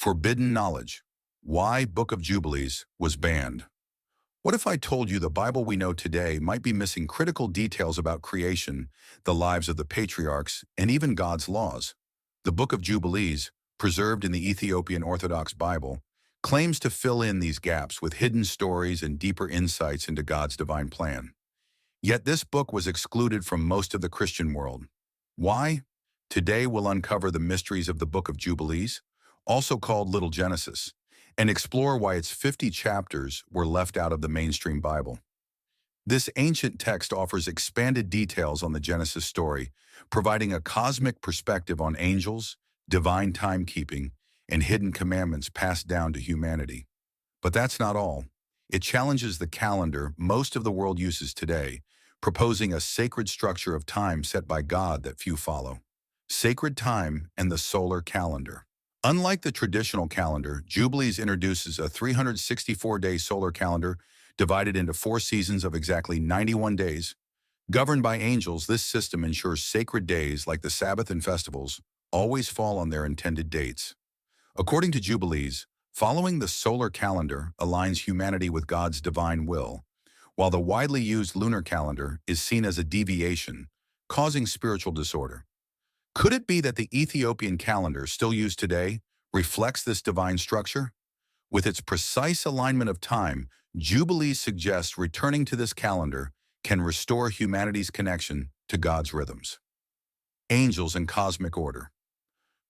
Forbidden knowledge. Why Book of Jubilees was banned. What if I told you the Bible we know today might be missing critical details about creation, the lives of the patriarchs, and even God's laws? The Book of Jubilees, preserved in the Ethiopian Orthodox Bible, claims to fill in these gaps with hidden stories and deeper insights into God's divine plan. Yet this book was excluded from most of the Christian world. Why? Today we'll uncover the mysteries of the Book of Jubilees, also called Little Genesis, and explore why its 50 chapters were left out of the mainstream Bible. This ancient text offers expanded details on the Genesis story, providing a cosmic perspective on angels, divine timekeeping, and hidden commandments passed down to humanity. But that's not all. It challenges the calendar most of the world uses today, proposing a sacred structure of time set by God that few follow. Sacred time and the solar calendar. Unlike the traditional calendar, Jubilees introduces a 364-day solar calendar divided into 4 seasons of exactly 91 days. Governed by angels, this system ensures sacred days like the Sabbath and festivals always fall on their intended dates. According to Jubilees, following the solar calendar aligns humanity with God's divine will, while the widely used lunar calendar is seen as a deviation, causing spiritual disorder. Could it be that the Ethiopian calendar, still used today, reflects this divine structure? With its precise alignment of time, Jubilees suggests returning to this calendar can restore humanity's connection to God's rhythms. Angels and cosmic order.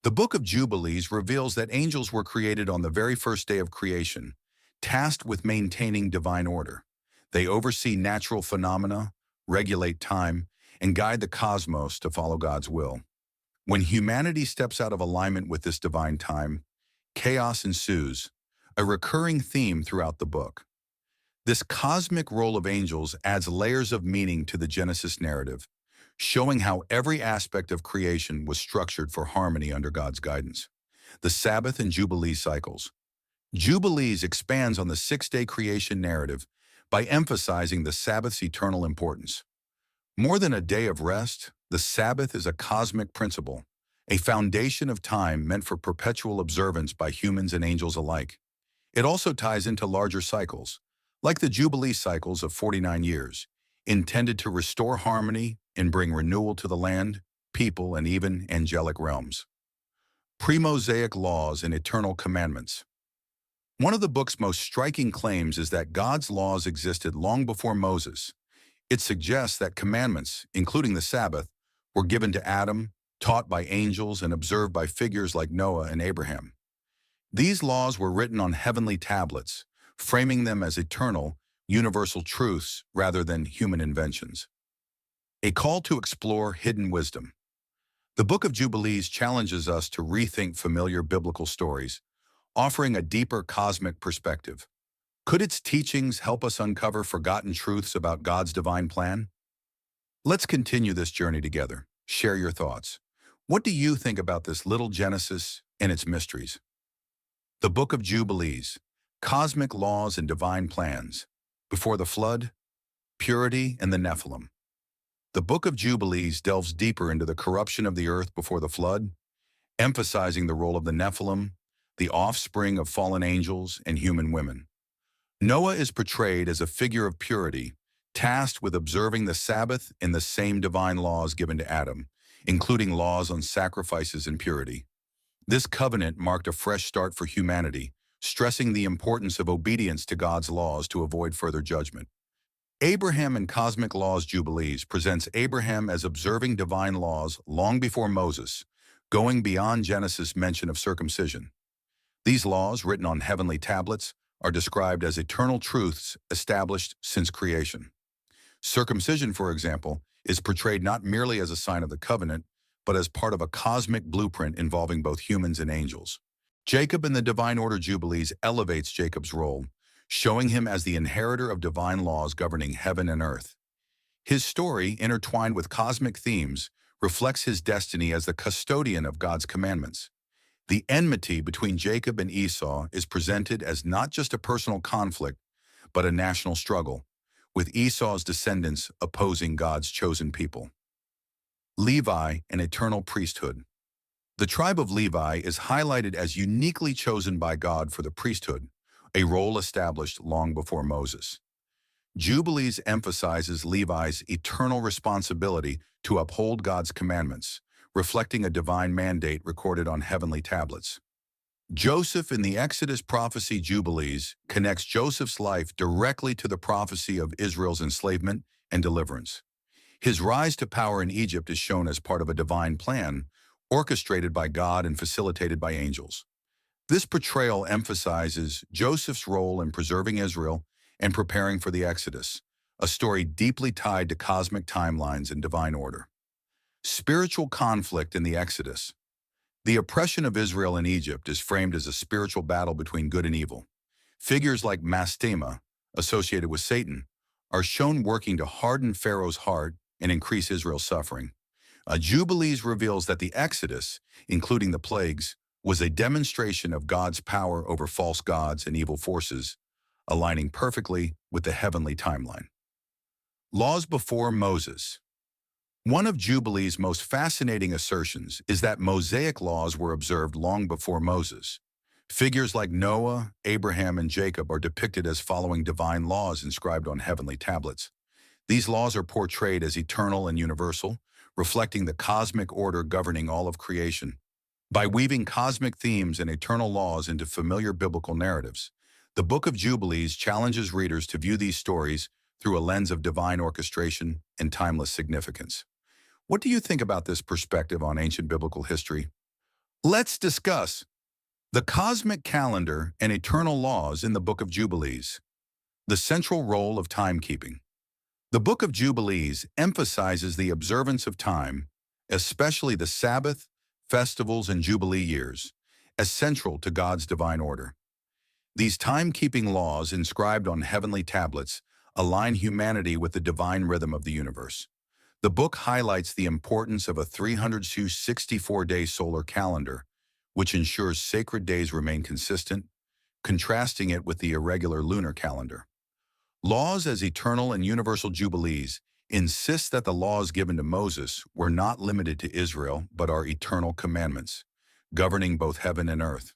The Book of Jubilees reveals that angels were created on the very first day of creation, tasked with maintaining divine order. They oversee natural phenomena, regulate time, and guide the cosmos to follow God's will. When humanity steps out of alignment with this divine time, chaos ensues, a recurring theme throughout the book. This cosmic role of angels adds layers of meaning to the Genesis narrative, showing how every aspect of creation was structured for harmony under God's guidance. The Sabbath and Jubilee cycles. Jubilees expands on the 6-day creation narrative by emphasizing the Sabbath's eternal importance. More than a day of rest, the Sabbath is a cosmic principle, a foundation of time meant for perpetual observance by humans and angels alike. It also ties into larger cycles, like the Jubilee cycles of 49 years, intended to restore harmony and bring renewal to the land, people, and even angelic realms. Pre-Mosaic laws and eternal commandments. One of the book's most striking claims is that God's laws existed long before Moses. It suggests that commandments, including the Sabbath, were given to Adam, taught by angels, and observed by figures like Noah and Abraham. These laws were written on heavenly tablets, framing them as eternal, universal truths rather than human inventions. A call to explore hidden wisdom. The Book of Jubilees challenges us to rethink familiar biblical stories, offering a deeper cosmic perspective. Could its teachings help us uncover forgotten truths about God's divine plan? Let's continue this journey together. Share your thoughts. What do you think about this little Genesis and its mysteries? The Book of Jubilees, cosmic laws and divine plans. Before the flood, purity, and the Nephilim. The Book of Jubilees delves deeper into the corruption of the earth before the flood, emphasizing the role of the Nephilim, the offspring of fallen angels and human women. Noah is portrayed as a figure of purity, tasked with observing the Sabbath and the same divine laws given to Adam, including laws on sacrifices and purity. This covenant marked a fresh start for humanity, stressing the importance of obedience to God's laws to avoid further judgment. Abraham and Cosmic Laws Jubilees presents Abraham as observing divine laws long before Moses, going beyond Genesis' mention of circumcision. These laws, written on heavenly tablets, are described as eternal truths established since creation. Circumcision, for example, is portrayed not merely as a sign of the covenant, but as part of a cosmic blueprint involving both humans and angels. Jacob in the Divine Order Jubilees elevates Jacob's role, showing him as the inheritor of divine laws governing heaven and earth. His story, intertwined with cosmic themes, reflects his destiny as the custodian of God's commandments. The enmity between Jacob and Esau is presented as not just a personal conflict, but a national struggle, with Esau's descendants opposing God's chosen people. Levi and eternal priesthood. The tribe of Levi is highlighted as uniquely chosen by God for the priesthood, a role established long before Moses. Jubilees emphasizes Levi's eternal responsibility to uphold God's commandments, reflecting a divine mandate recorded on heavenly tablets. Joseph in the Exodus prophecy Jubilees connects Joseph's life directly to the prophecy of Israel's enslavement and deliverance. His rise to power in Egypt is shown as part of a divine plan, orchestrated by God and facilitated by angels. This portrayal emphasizes Joseph's role in preserving Israel and preparing for the Exodus, a story deeply tied to cosmic timelines and divine order. Spiritual conflict in the Exodus. The oppression of Israel in Egypt is framed as a spiritual battle between good and evil. Figures like Mastema, associated with Satan, are shown working to harden Pharaoh's heart and increase Israel's suffering. Jubilees reveals that the Exodus, including the plagues, was a demonstration of God's power over false gods and evil forces, aligning perfectly with the heavenly timeline. Laws before Moses. One of Jubilee's most fascinating assertions is that Mosaic laws were observed long before Moses. Figures like Noah, Abraham, and Jacob are depicted as following divine laws inscribed on heavenly tablets. These laws are portrayed as eternal and universal, reflecting the cosmic order governing all of creation. By weaving cosmic themes and eternal laws into familiar biblical narratives, the Book of Jubilees challenges readers to view these stories through a lens of divine orchestration and timeless significance. What do you think about this perspective on ancient biblical history? Let's discuss the cosmic calendar and eternal laws in the Book of Jubilees. The central role of timekeeping. The Book of Jubilees emphasizes the observance of time, especially the Sabbath, festivals, and Jubilee years, as central to God's divine order. These timekeeping laws inscribed on heavenly tablets align humanity with the divine rhythm of the universe. The book highlights the importance of a 364-day solar calendar, which ensures sacred days remain consistent, contrasting it with the irregular lunar calendar. Laws as eternal and universal jubilees insist that the laws given to Moses were not limited to Israel but are eternal commandments, governing both heaven and earth.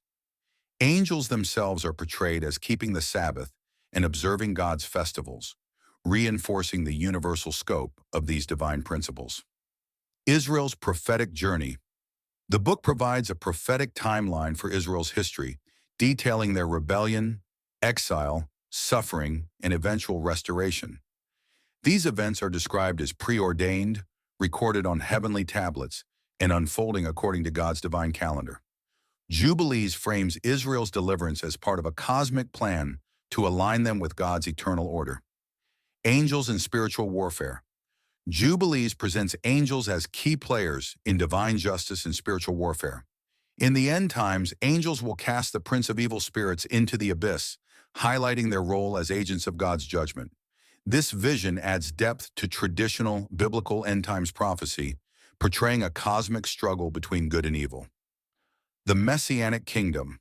Angels themselves are portrayed as keeping the Sabbath and observing God's festivals, reinforcing the universal scope of these divine principles. Israel's prophetic journey. The book provides a prophetic timeline for Israel's history, detailing their rebellion, exile, suffering, and eventual restoration. These events are described as preordained, recorded on heavenly tablets, and unfolding according to God's divine calendar. Jubilees frames Israel's deliverance as part of a cosmic plan to align them with God's eternal order. Angels and spiritual warfare. Jubilees presents angels as key players in divine justice and spiritual warfare. In the end times, angels will cast the prince of evil spirits into the abyss, highlighting their role as agents of God's judgment. This vision adds depth to traditional biblical end times prophecy, portraying a cosmic struggle between good and evil. The Messianic Kingdom.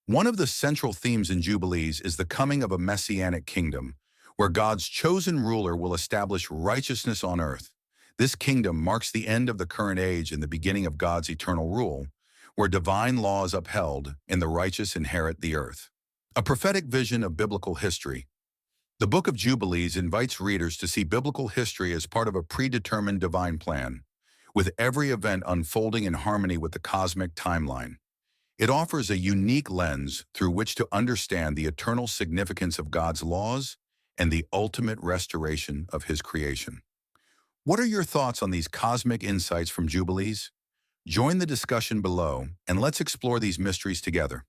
One of the central themes in Jubilees is the coming of a Messianic kingdom, where God's chosen ruler will establish righteousness on earth. This kingdom marks the end of the current age and the beginning of God's eternal rule, where divine law is upheld and the righteous inherit the earth. A prophetic vision of biblical history. The Book of Jubilees invites readers to see biblical history as part of a predetermined divine plan, with every event unfolding in harmony with the cosmic timeline. It offers a unique lens through which to understand the eternal significance of God's laws and the ultimate restoration of His creation. What are your thoughts on these cosmic insights from Jubilees? Join the discussion below, and let's explore these mysteries together.